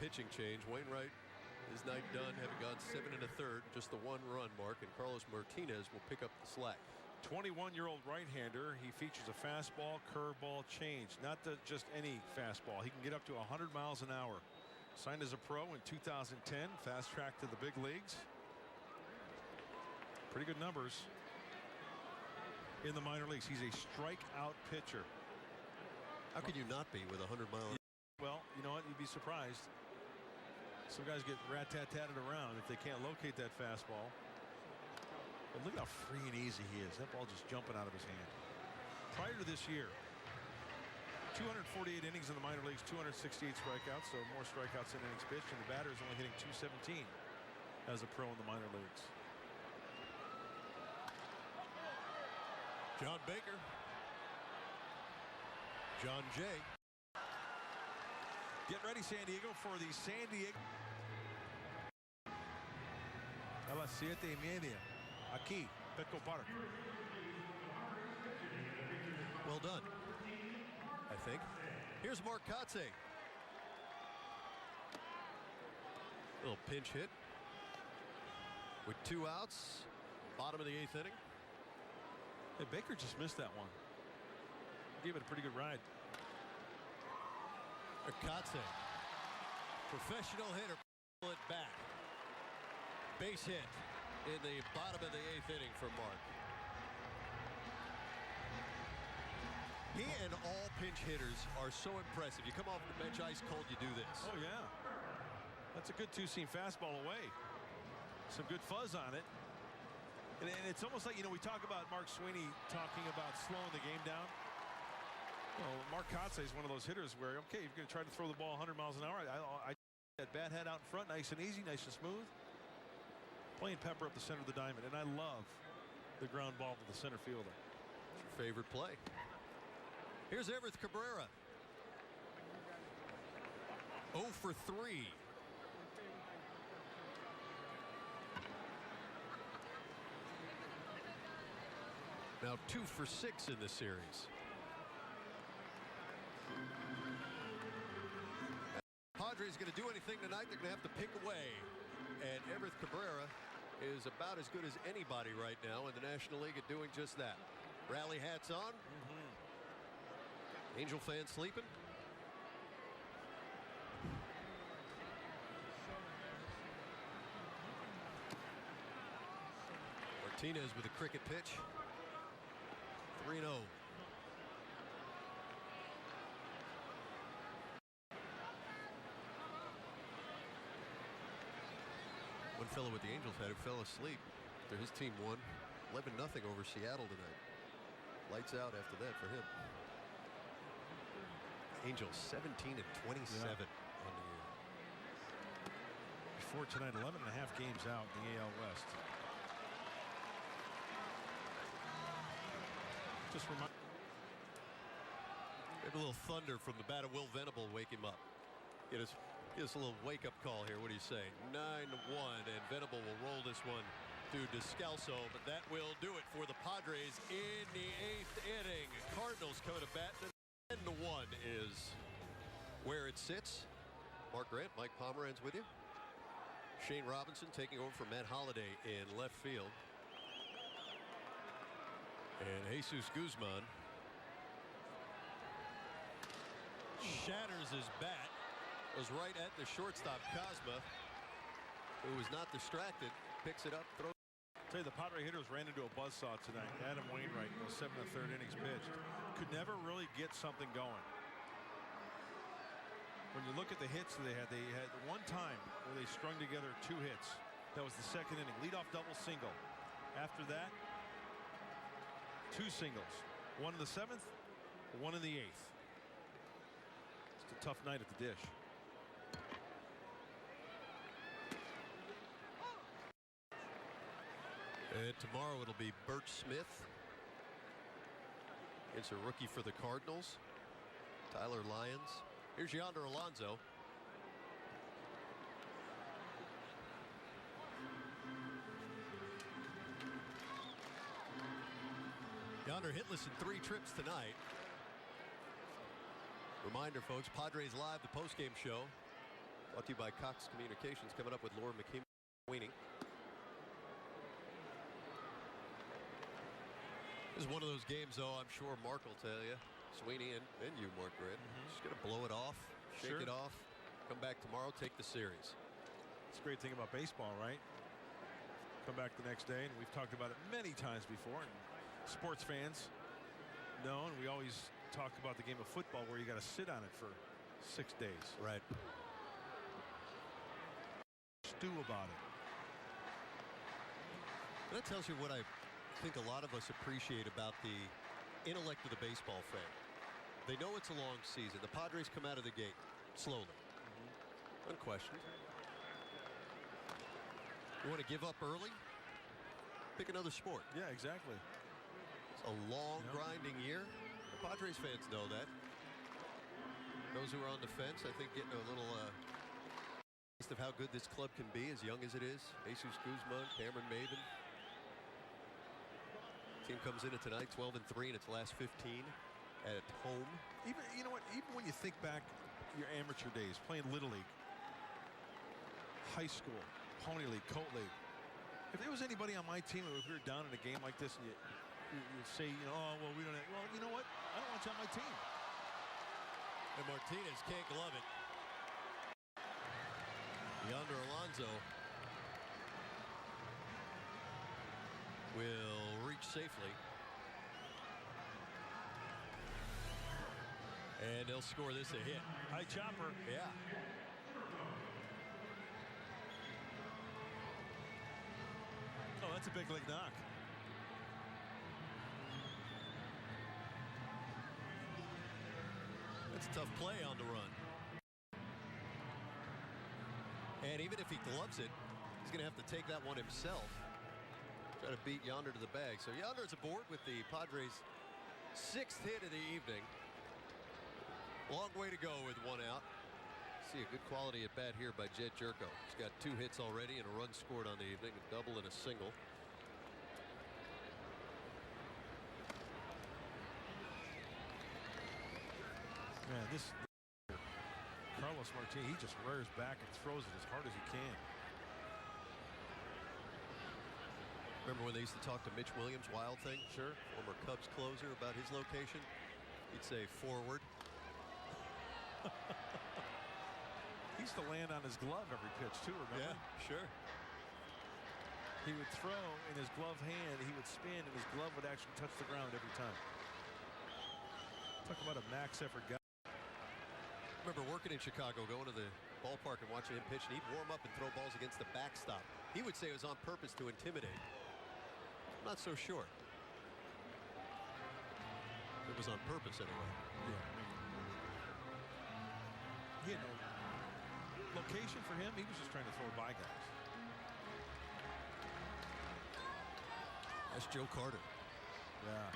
pitching change. Wainwright is night done, having gone 7 1/3, just the 1 run mark, and Carlos Martinez will pick up the slack. 21-year-old right-hander. He features a fastball, curveball, change, not just any fastball. He can get up to 100 miles an hour. Signed as a pro in 2010, fast track to the big leagues. Pretty good numbers in the minor leagues. He's a strikeout pitcher. How could you not be with 100 miles? Well, you know what? You'd be surprised. Some guys get rat-tat-tatted around if they can't locate that fastball. But look how free and easy he is. That ball just jumping out of his hand. Prior to this year, 248 innings in the minor leagues, 268 strikeouts, so more strikeouts than innings pitched, and the batter is only hitting 217 as a pro in the minor leagues. John Baker. John Jay. Get ready, San Diego, for the San Diego. A las 7:30. Aquí, Petco Park. Well done, I think. Here's Mark Kotze. Little pinch hit with 2 outs. Bottom of the 8th inning. Hey, Baker just missed that one. Gave it a pretty good ride. Kotze, professional hitter, pull it back. Base hit in the bottom of the 8th inning for Mark. He and all pinch hitters are so impressive. You come off the bench ice cold, you do this. Oh, yeah. That's a good 2-seam fastball away. Some good fuzz on it. And it's almost like, you know, we talk about Mark Sweeney talking about slowing the game down. Well, Mark Kotze is one of those hitters where, okay, you're going to try to throw the ball 100 miles an hour. I that bat head out in front, nice and easy, nice and smooth. Playing pepper up the center of the diamond, and I love the ground ball to the center fielder. It's your favorite play. Here's Everett Cabrera. 0 for 3. Now 2 for 6 in this series. Padres going to do anything tonight, they're going to have to pick away. And Everett Cabrera is about as good as anybody right now in the National League at doing just that. Rally hats on. Angel fans sleeping. Martinez with a cricket pitch. 3-0. One fellow with the Angels had who fell asleep after his team won 11-0 over Seattle tonight. Lights out after that for him. Angels 17-27 on the year. Before tonight, 11.5 games out in the AL West. Just remind. Maybe a little thunder from the bat of Will Venable wake him up. Get us a little wake-up call here. What do you say? 9-1, and Venable will roll this one to Descalso, but that will do it for the Padres in the 8th inning. Cardinals coming to bat. 10-1 is where it sits. Mark Grant, Mike Pomeranz with you. Shane Robinson taking over for Matt Holliday in left field. And Jesus Guzman shatters his bat. Was right at the shortstop, Cosma, who was not distracted, picks it up, throws. I'll tell you, the Padre hitters ran into a buzzsaw tonight. Adam Wainwright, those 7 1/3 innings pitched, could never really get something going. When you look at the hits they had one time where they strung together 2 hits. That was the 2nd inning. Leadoff double single. After that, 2 singles. 1 in the 7th, 1 in the 8th. It's a tough night at the dish. And tomorrow it'll be Bert Smith. It's a rookie for the Cardinals. Tyler Lyons. Here's Yonder Alonso. Yonder hitless in 3 trips tonight. Reminder, folks, Padres Live, the postgame show. Brought to you by Cox Communications. Coming up with Laura McKean-Sweeney. This is one of those games, though, I'm sure Mark will tell you, Sweeney and you, Mark Grant, just going to blow it off, shake it off, come back tomorrow, take the series. It's a great thing about baseball, right? Come back the next day, and we've talked about it many times before, and sports fans know, and we always talk about the game of football where you got to sit on it for 6 days. Right. Stew about it. That tells you what I think a lot of us appreciate about the intellect of the baseball fan. They know it's a long season. The Padres come out of the gate slowly. Unquestioned. You want to give up early? Pick another sport. Yeah, exactly. It's a long, grinding year. The Padres fans know that. Those who are on the fence, I think, getting a little taste of how good this club can be, as young as it is. Jesus Guzman, Cameron Maven. Team comes in at tonight 12-3 in its last 15 at home. Even, you know what, even when you think back your amateur days, playing Little League, high school, Pony League, Colt League. If there was anybody on my team, or if we were down in a game like this, and you say, oh, well, we don't have, well, you know what? I don't want you on my team. And Martinez can't glove it. Yonder Alonso will reach safely. And they'll score this a hit. High chopper. Yeah. Oh, that's a big league knock. That's a tough play on the run. And even if he gloves it, he's going to have to take that one himself. Try to beat Yonder to the bag. So Yonder's aboard with the Padres' 6th hit of the evening. Long way to go with one out. See a good quality at bat here by Jed Jerko. He's got 2 hits already and a run scored on the evening, a double and a single. Man, this Carlos Martinez, he just rears back and throws it as hard as he can. Remember when they used to talk to Mitch Williams, Wild Thing? Sure. Former Cubs closer, about his location? He'd say forward. He used to land on his glove every pitch too, remember? Yeah, sure. He would throw in his glove hand, he would spin, and his glove would actually touch the ground every time. Talk about a max effort guy. I remember working in Chicago, going to the ballpark and watching him pitch, and he'd warm up and throw balls against the backstop. He would say it was on purpose to intimidate. I'm not so sure. It was on purpose anyway. Yeah. He had no location for him. He was just trying to throw by guys. That's Joe Carter. Yeah.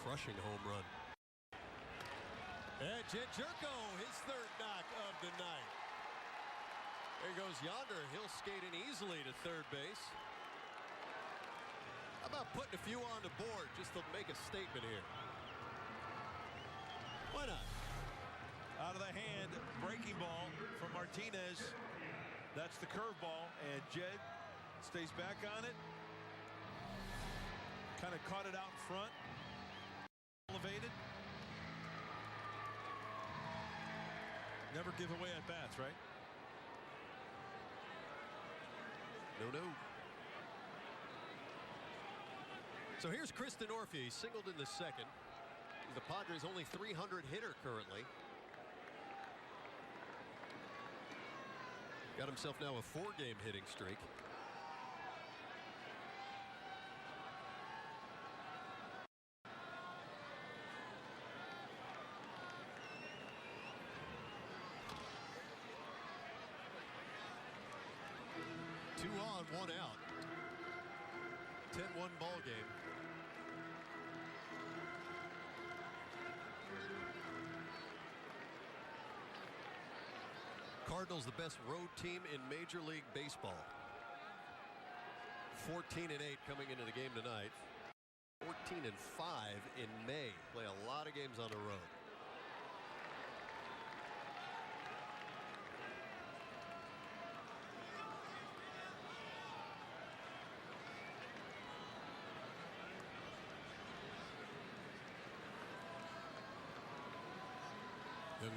Crushing home run. And Jed Jerko, his 3rd knock of the night. There goes Yonder. He'll skate in easily to 3rd base. How about putting a few on the board just to make a statement here? Why not? Out of the hand, breaking ball from Martinez. That's the curveball, and Jed stays back on it. Kind of caught it out in front. Elevated. Never give away at bats, right? No. So here's Kristen Orphea. He singled in the 2nd. He's the Padres' only 300 hitter currently. Got himself now a 4-game hitting streak. Two on, 1 out. 10-1 ball game. Cardinals the best road team in Major League Baseball. 14-8 coming into the game tonight. 14-5 in May. Play a lot of games on the road.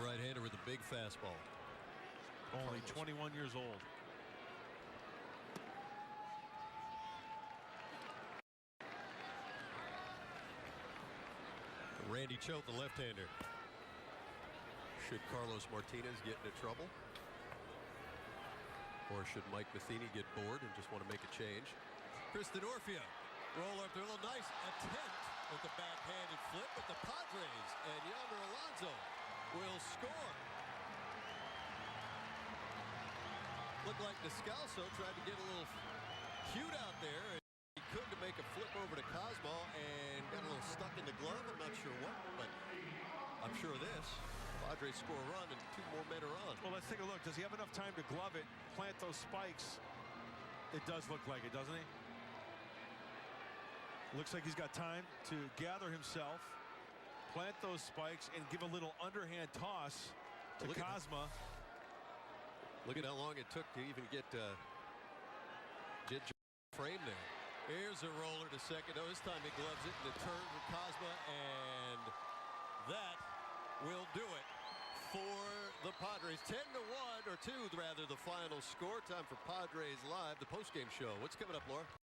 right-hander with a big fastball. Only 21 years old. Randy Choate, the left-hander. Should Carlos Martinez get into trouble? Or should Mike Matheny get bored and just want to make a change? Chris D'Onofrio. Roll up there. A little nice attempt at the backhanded flip, but the Padres and Yonder Alonso will score. Looked like Descalso tried to get a little cute out there. He couldn't to make a flip over to Cosmo and got a little stuck in the glove. I'm not sure what, but I'm sure of this. Padres score a run and 2 more men are on. Well, let's take a look. Does he have enough time to glove it, plant those spikes? It does look like it, doesn't he? Looks like he's got time to gather himself, plant those spikes, and give a little underhand toss to Cosma. Look at how long it took to even get frame there. Here's a roller to second. Oh, this time he gloves it in the turn for Cosma, and that will do it for the Padres. 10-1, or 2 rather, the final score. Time for Padres Live, the postgame show. What's coming up, Laura?